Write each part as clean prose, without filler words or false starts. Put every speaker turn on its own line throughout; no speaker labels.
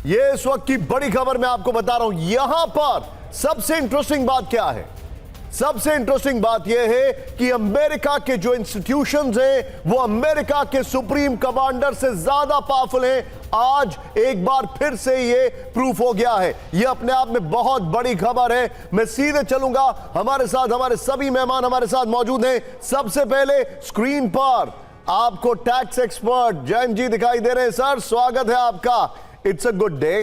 ये इस वक्त की बड़ी खबर मैं आपको बता रहा हूं। यहां पर सबसे इंटरेस्टिंग बात क्या है? सबसे इंटरेस्टिंग बात यह है कि अमेरिका के जो इंस्टीट्यूशंस हैं वो अमेरिका के सुप्रीम कमांडर से ज्यादा पावरफुल हैं। आज एक बार फिर से ये प्रूफ हो गया है। ये अपने आप में बहुत बड़ी खबर है। मैं सीधे चलूंगा, हमारे साथ हमारे सभी मेहमान हमारे साथ मौजूद हैं। सबसे पहले स्क्रीन पर आपको टैक्स एक्सपर्ट जैन जी दिखाई दे रहे हैं। सर, स्वागत है आपका। It's a good day,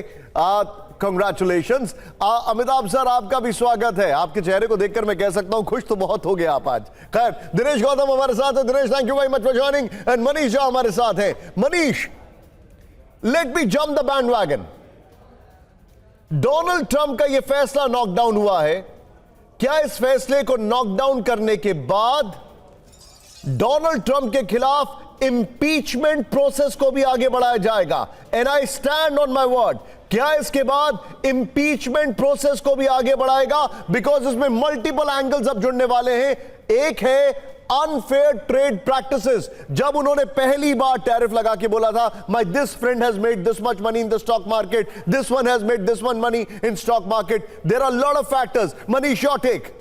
congratulations. Amitabh sir, आपका भी स्वागत है। आपके चेहरे को देखकर मैं कह सकता हूं खुश तो बहुत हो गया आप आज। खैर, दिनेश गौतम हमारे साथ है। Dinesh, thank you very much for joining. And Manish Jha हमारे साथ है। Manish, let me jump the bandwagon. Donald Trump का यह फैसला नॉकडाउन हुआ है। क्या इस फैसले को नॉकडाउन करने के बाद डोनाल्ड ट्रंप के खिलाफ इंपीचमेंट प्रोसेस को भी आगे बढ़ाया जाएगा? And I stand on my word. क्या इसके बाद इंपीचमेंट प्रोसेस को भी आगे बढ़ाएगा? बिकॉज इसमें मल्टीपल एंगल्स अब जुड़ने वाले हैं। एक है अनफेयर ट्रेड प्रैक्टिसेस। जब उन्होंने पहली बार टैरिफ लगा के बोला था, my this friend has made this much money in the stock market, this one has made this one money in stock market. There are lot of factors. Manish, your take.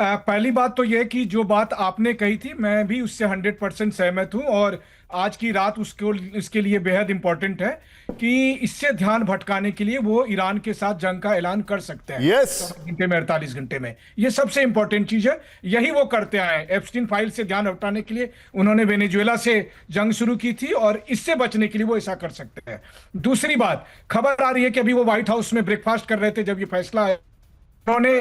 पहली बात तो यह कि जो बात आपने कही थी मैं भी उससे 100% सहमत हूं, और आज की रात उसको इसके लिए बेहद इंपॉर्टेंट है कि इससे ध्यान भटकाने के लिए वो ईरान के साथ जंग का ऐलान कर सकते हैं।
यस,
घंटे में 48 घंटे में। ये सबसे इंपॉर्टेंट चीज है। यही वो करते आए। एप्स्टीन फाइल से ध्यान हटाने के लिए उन्होंने वेनेजुएला से जंग शुरू की थी, और इससे बचने के लिए वो ऐसा कर सकते हैं। दूसरी बात, खबर आ रही है कि अभी वो व्हाइट हाउस में ब्रेकफास्ट कर रहे थे जब ये फैसला आया। उन्होंने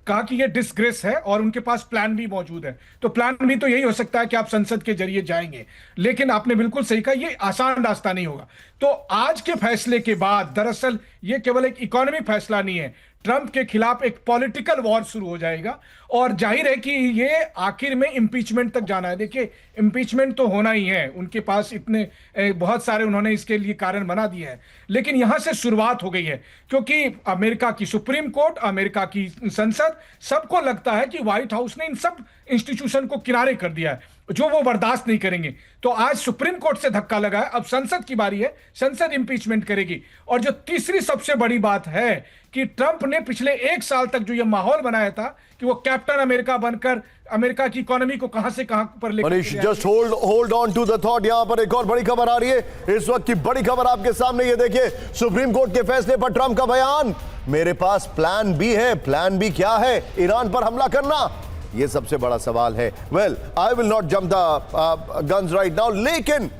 कहा कि ये डिसग्रेस है और उनके पास प्लान भी मौजूद है। तो प्लान भी तो यही हो सकता है कि आप संसद के जरिए जाएंगे, लेकिन आपने बिल्कुल सही कहा, ये आसान रास्ता नहीं होगा। तो आज के फैसले के बाद दरअसल ये केवल एक इकोनॉमी फैसला नहीं है, ट्रंप के खिलाफ एक पॉलिटिकल वॉर शुरू हो जाएगा। और जाहिर है कि ये आखिर में इंपीचमेंट तक जाना है। देखिए, इंपीचमेंट तो होना ही है, उनके पास इतने बहुत सारे उन्होंने इसके लिए कारण बना दिए हैं, लेकिन यहां से शुरुआत हो गई है। क्योंकि अमेरिका की सुप्रीम कोर्ट, अमेरिका की संसद, सबको लगता है कि व्हाइट हाउस ने इन सब इंस्टीट्यूशन को किनारे कर दिया है, जो वो बर्दाश्त नहीं करेंगे। तो आज सुप्रीम कोर्ट से धक्का लगा है, अब संसद की बारी है, संसद इंपीचमेंट करेगी। और जो तीसरी सबसे बड़ी बात है कि ट्रंप ने पिछले 1 साल तक जो ये माहौल बनाया था कि वो कैप्टन अमेरिका बनकर अमेरिका की इकोनॉमी को कहां से कहां पर लेकर
Manish, just hold on to the thought. यहां पर एक और बड़ी खबर आ रही है। इस वक्त की बड़ी खबर आपके सामने, ये देखिए, सुप्रीम कोर्ट के फैसले पर ट्रंप का बयान, मेरे पास प्लान बी है। प्लान बी क्या है? ईरान पर हमला करना। ये सबसे बड़ा सवाल है। Well, I will not jump the guns right now, लेकिन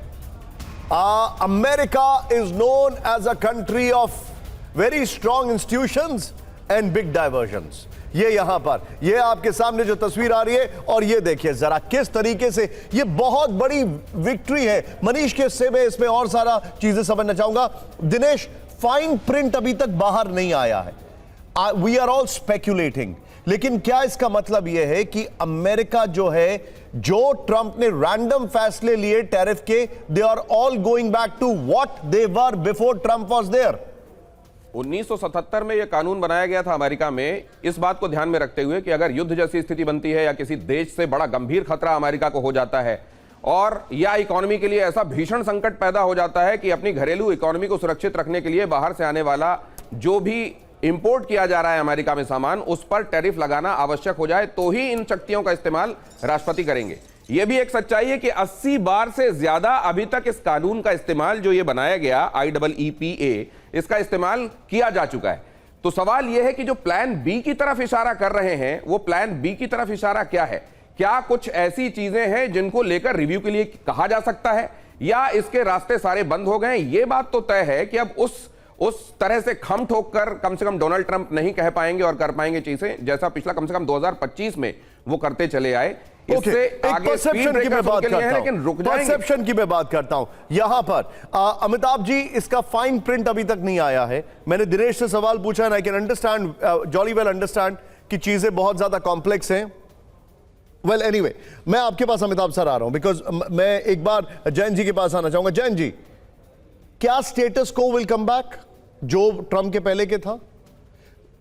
America is known as a country of very strong institutions and big divergences. ये यहां पर, ये आपके सामने जो तस्वीर आ रही है, और ये देखिए जरा किस तरीके से ये बहुत बड़ी विक्ट्री है। मनीष के हिस्से में इसमें और सारा चीजें समझना चाहूंगा। दिनेश, फाइन प्रिंट अभी तक बाहर नहीं आया है। वी आर ऑल स्पेक्युलेटिंग, लेकिन क्या इसका मतलब यह है कि अमेरिका जो है, जो ट्रंप ने रैंडम फैसले लिए टैरिफ के, they are all going back to what they were before Trump was there?
1977 में यह कानून बनाया गया था अमेरिका में, इस बात को ध्यान में रखते हुए कि अगर युद्ध जैसी स्थिति बनती है या किसी देश से बड़ा गंभीर खतरा अमेरिका को हो जाता है, और या इकोनॉमी के लिए ऐसा भीषण संकट पैदा हो जाता है कि अपनी घरेलू इकोनॉमी को सुरक्षित रखने के लिए बाहर से आने वाला जो भी इंपोर्ट किया जा रहा है अमेरिका में सामान, उस पर टैरिफ लगाना आवश्यक हो जाए, तो ही इन शक्तियों का इस्तेमाल राष्ट्रपति करेंगे। यह भी एक सच्चाई है कि 80 बार से ज्यादा अभी तक इस कानून का इस्तेमाल, जो ये बनाया गया IEEPA, इसका इस्तेमाल किया जा चुका है। तो सवाल यह है कि जो प्लान बी की तरफ इशारा कर रहे हैं, वो प्लान बी की तरफ इशारा क्या है? क्या कुछ ऐसी चीजें हैं जिनको लेकर रिव्यू के लिए कहा जा सकता है, या इसके रास्ते सारे बंद हो गए? ये बात तो तय है कि अब उस तरह से खम ठोक कर कम से कम डोनाल्ड ट्रंप नहीं कह पाएंगे और कर पाएंगे चीजें जैसा पिछला कम से कम 2025 में वो करते चले आए। इससे आगे
परसेप्शन की मैं बात करता हूं,
लेकिन रुक जाएंगे।
परसेप्शन की मैं बात करता हूं यहां पर। अमिताभ जी, इसका फाइन प्रिंट अभी तक नहीं आया है। मैंने दिनेश से सवाल पूछा, I can understand, jolly well understand कि चीजें बहुत ज्यादा कॉम्प्लेक्स हैं। वेल एनीवे, मैं आपके पास अमिताभ सर आ रहा हूं, बिकॉज मैं एक बार जैन जी के पास आना चाहूंगा। जैन जी, क्या status quo will come back जो ट्रंप के पहले के था?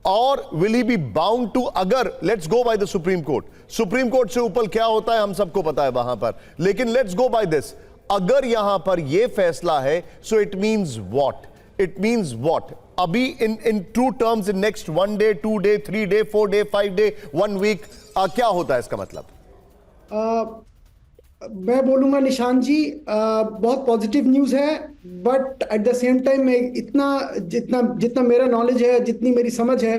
और will he be bound to, अगर let's go by the Supreme Court, Supreme Court से ऊपर क्या होता है हम सबको पता है वहां पर, लेकिन लेट्स गो बाय दिस, अगर यहां पर यह फैसला है, so it means what? it means what? अभी in true terms in next 1 day, 2 day, 3 day, 4 day, 5 day, 1 week क्या होता है इसका मतलब?
मैं बोलूंगा निशान जी, बहुत पॉजिटिव न्यूज़ है, but at the same time मैं इतना जितना जितना मेरा नॉलेज है, जितनी मेरी समझ है,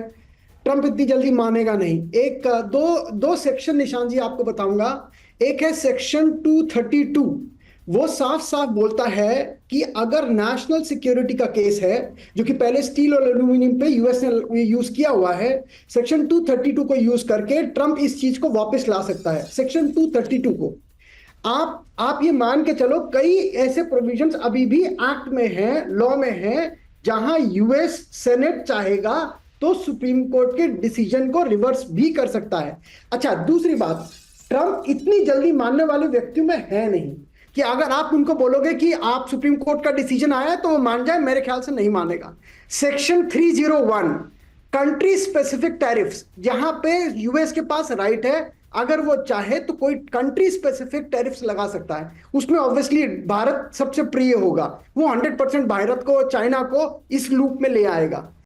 ट्रंप इतनी जल्दी मानेगा नहीं। एक दो सेक्शन निशान जी आपको बताऊंगा। एक है सेक्शन 232, वो साफ साफ बोलता है कि अगर नेशनल सिक्योरिटी का केस है, जो कि पहले स्टील और एल्यूमिनियम पे यूएस ने यूज किया हुआ है, सेक्शन 232 को यूज करके ट्रंप इस चीज को वापस ला सकता है। सेक्शन 232 को आप ये मान के चलो, कई ऐसे प्रोविजंस अभी भी एक्ट में हैं, लॉ में हैं, जहां यूएस सेनेट चाहेगा तो सुप्रीम कोर्ट के डिसीजन को रिवर्स भी कर सकता है। अच्छा, दूसरी बात, ट्रंप इतनी जल्दी मानने वाले व्यक्तियों में है नहीं कि अगर आप उनको बोलोगे कि आप सुप्रीम कोर्ट का डिसीजन आया है तो वो मान जाए, मेरे ख्याल से नहीं मानेगा। सेक्शन 301 कंट्री स्पेसिफिक टैरिफ्स, जहां पे यूएस के पास राइट है, अगर वो चाहे तो कोई कंट्री स्पेसिफिक टैरिफ्स लगा सकता है। उसमें ऑब्वियसली भारत सबसे प्रिय होगा, वो 100% भारत को, चाइना को इस लूप में ले आएगा।